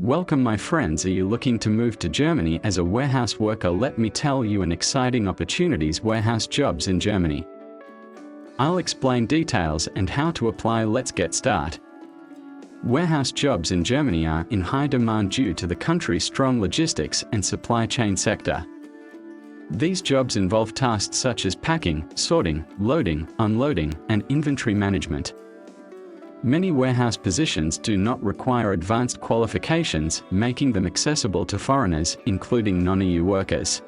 Welcome my friends, are you looking to move to Germany as a warehouse worker? Let me tell you an exciting opportunities warehouse jobs in Germany. I'll explain details and how to apply. Let's get started. Warehouse jobs in Germany are in high demand due to the country's strong logistics and supply chain sector. These jobs involve tasks such as packing, sorting, loading, unloading, and inventory management. Many warehouse positions do not require advanced qualifications, making them accessible to foreigners, including non-EU workers.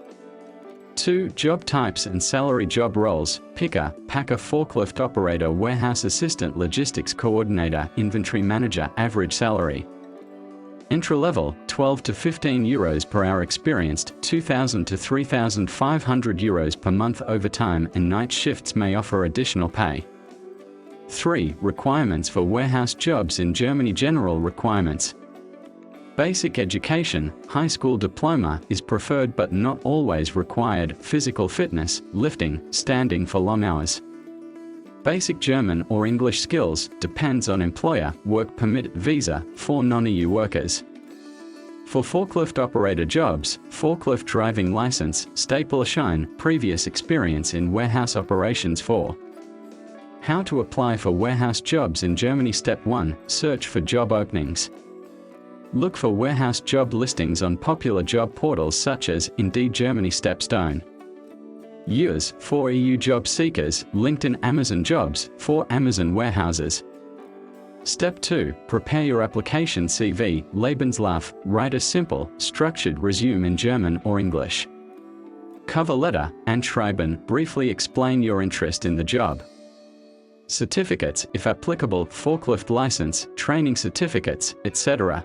2. Job types and salary. Job roles: picker, packer, forklift operator, warehouse assistant, logistics coordinator, inventory manager. Average salary: entry level, 12 to 15 euros per hour. Experienced, 2,000 to 3,500 euros per month. Overtime and night shifts may offer additional pay. 3. Requirements for warehouse jobs in Germany. General requirements: basic education, high school diploma is preferred but not always required. Physical fitness, lifting, standing for long hours. Basic German or English skills, depends on employer. Work permit visa for non-EU workers. For forklift operator jobs, forklift driving license, Staplerschein, previous experience in warehouse operations. 4. How to apply for warehouse jobs in Germany. Step 1. Search for job openings. Look for warehouse job listings on popular job portals such as Indeed Germany. Stepstone. Use for EU job seekers, LinkedIn. Amazon Jobs for Amazon warehouses. Step 2. Prepare your application CV, Lebenslauf. Write a simple, structured resume in German or English. Cover letter, Anschreiben. Briefly explain your interest in the job. Certificates, if applicable, forklift license, training certificates, etc.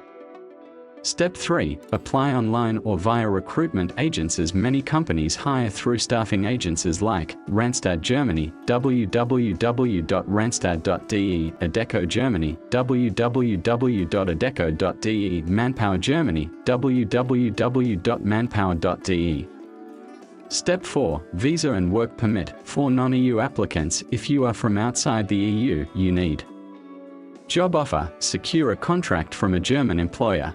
Step 3. Apply online or via recruitment agencies. Many companies hire through staffing agencies like Randstad Germany, www.randstad.de, Adecco Germany, www.adecco.de, Manpower Germany, www.manpower.de. Step 4. Visa and work permit. For non-EU applicants, if you are from outside the EU, you need job offer, secure a contract from a German employer.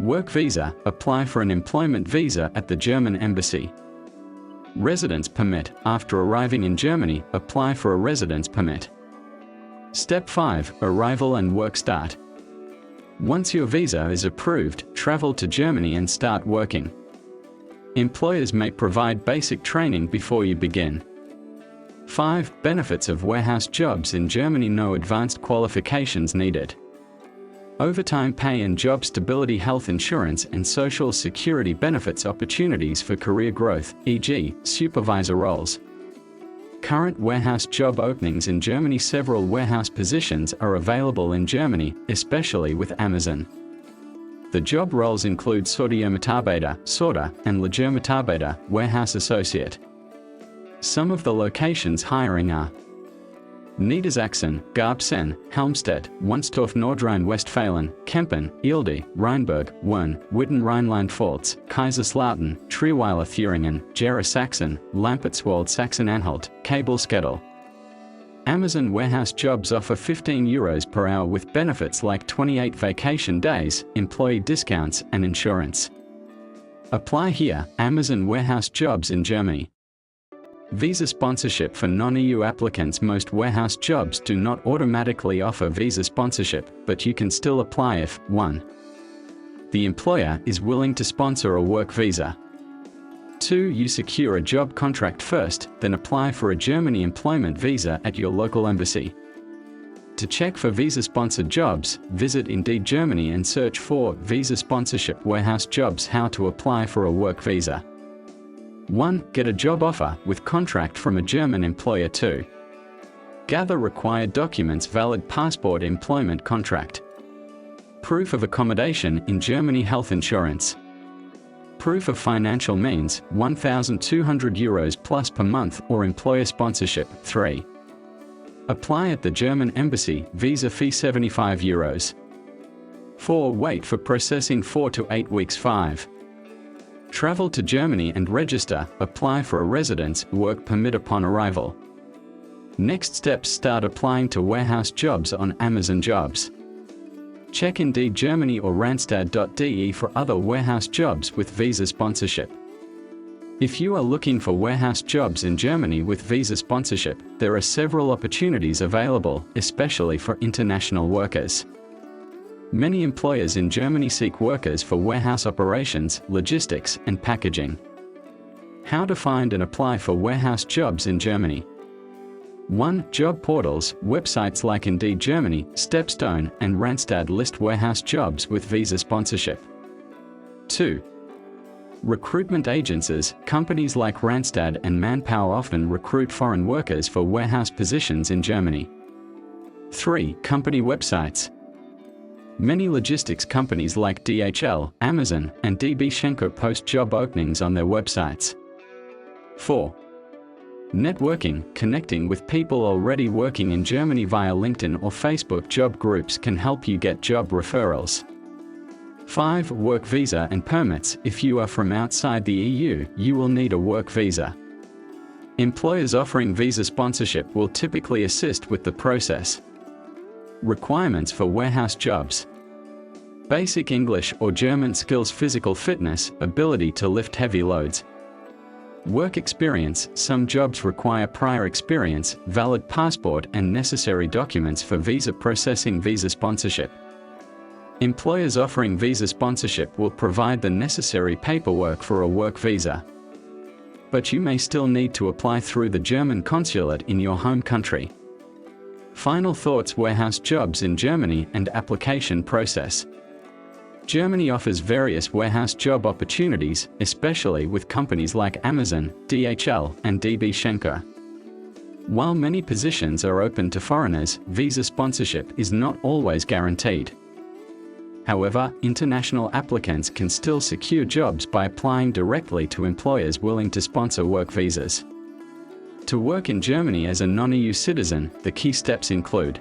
Work visa, apply for an employment visa at the German embassy. Residence permit, after arriving in Germany, apply for a residence permit. Step 5. Arrival and work start. Once your visa is approved, travel to Germany and start working. Employers may provide basic training before you begin. 5. Benefits of warehouse jobs in Germany. No advanced qualifications needed. Overtime pay and job stability, health insurance and social security benefits, opportunities for career growth, e.g., supervisor roles. Current warehouse job openings in Germany. Several warehouse positions are available in Germany, especially with Amazon. The job roles include Sortiermitarbeiter, sorter, and Lagermitarbeiter, warehouse associate. Some of the locations hiring are Niedersachsen, Garbsen, Helmstedt, Wunstorf, Nordrhein-Westfalen, Kempen, Eelde, Rheinberg, Wern, Witten, Rhineland-Pfalz, Kaiserslautern, Trierweiler, Thüringen, Gera, Sachsen, Lampertswald, Saxon-Anhalt, Kabelskedel. Amazon warehouse jobs offer 15 euros per hour with benefits like 28 vacation days, employee discounts, and insurance. Apply here. Amazon warehouse jobs in Germany. Visa sponsorship for non-EU applicants. Most warehouse jobs do not automatically offer visa sponsorship, but you can still apply if 1. The employer is willing to sponsor a work visa. 2. You secure a job contract first, then apply for a Germany employment visa at your local embassy. To check for visa-sponsored jobs, visit Indeed Germany and search for Visa Sponsorship Warehouse Jobs. How to apply for a work visa. 1. Get a job offer with contract from a German employer. 2. Gather required documents: valid passport, employment contract, proof of accommodation in Germany, health insurance. Proof of financial means, 1,200 euros plus per month or employer sponsorship. 3. Apply at the German embassy, visa fee 75 euros. 4. Wait for processing 4 to 8 weeks. 5. Travel to Germany and register, apply for a residence, work permit upon arrival. Next steps: start applying to warehouse jobs on Amazon Jobs. Check Indeed Germany or Randstad.de for other warehouse jobs with visa sponsorship. If you are looking for warehouse jobs in Germany with visa sponsorship, there are several opportunities available, especially for international workers. Many employers in Germany seek workers for warehouse operations, logistics, and packaging. How to find and apply for warehouse jobs in Germany. 1. Job portals. Websites like Indeed Germany, Stepstone, and Randstad list warehouse jobs with visa sponsorship. 2. Recruitment agencies. Companies like Randstad and Manpower often recruit foreign workers for warehouse positions in Germany. 3. Company websites. Many logistics companies like DHL, Amazon, and DB Schenker post job openings on their websites. 4. Networking. Connecting with people already working in Germany via LinkedIn or Facebook job groups can help you get job referrals. 5. Work visa and permits. If you are from outside the EU, you will need a work visa. Employers offering visa sponsorship will typically assist with the process. Requirements for warehouse jobs. Basic English or German skills, physical fitness, ability to lift heavy loads. Work experience. Some jobs require prior experience, valid passport, and necessary documents for visa processing. Visa sponsorship. Employers offering visa sponsorship will provide the necessary paperwork for a work visa. But you may still need to apply through the German consulate in your home country. Final thoughts. Warehouse jobs in Germany and application process. Germany offers various warehouse job opportunities, especially with companies like Amazon, DHL, and DB Schenker. While many positions are open to foreigners, visa sponsorship is not always guaranteed. However, international applicants can still secure jobs by applying directly to employers willing to sponsor work visas. To work in Germany as a non-EU citizen, the key steps include: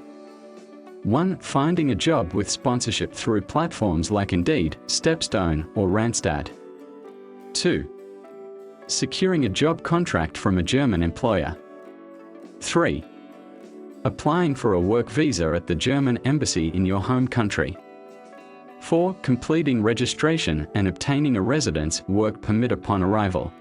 1. Finding a job with sponsorship through platforms like Indeed, Stepstone, or Randstad. 2. Securing a job contract from a German employer. 3. Applying for a work visa at the German embassy in your home country. 4. Completing registration and obtaining a residence work permit upon arrival.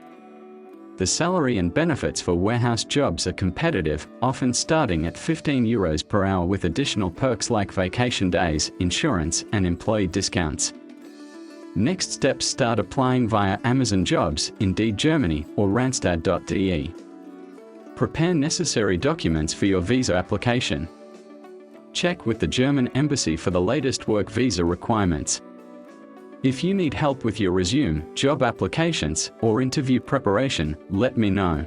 The salary and benefits for warehouse jobs are competitive, often starting at €15 per hour with additional perks like vacation days, insurance, and employee discounts. Next steps: start applying via Amazon Jobs, Indeed Germany, or Randstad.de. Prepare necessary documents for your visa application. Check with the German embassy for the latest work visa requirements. If you need help with your resume, job applications, or interview preparation, let me know.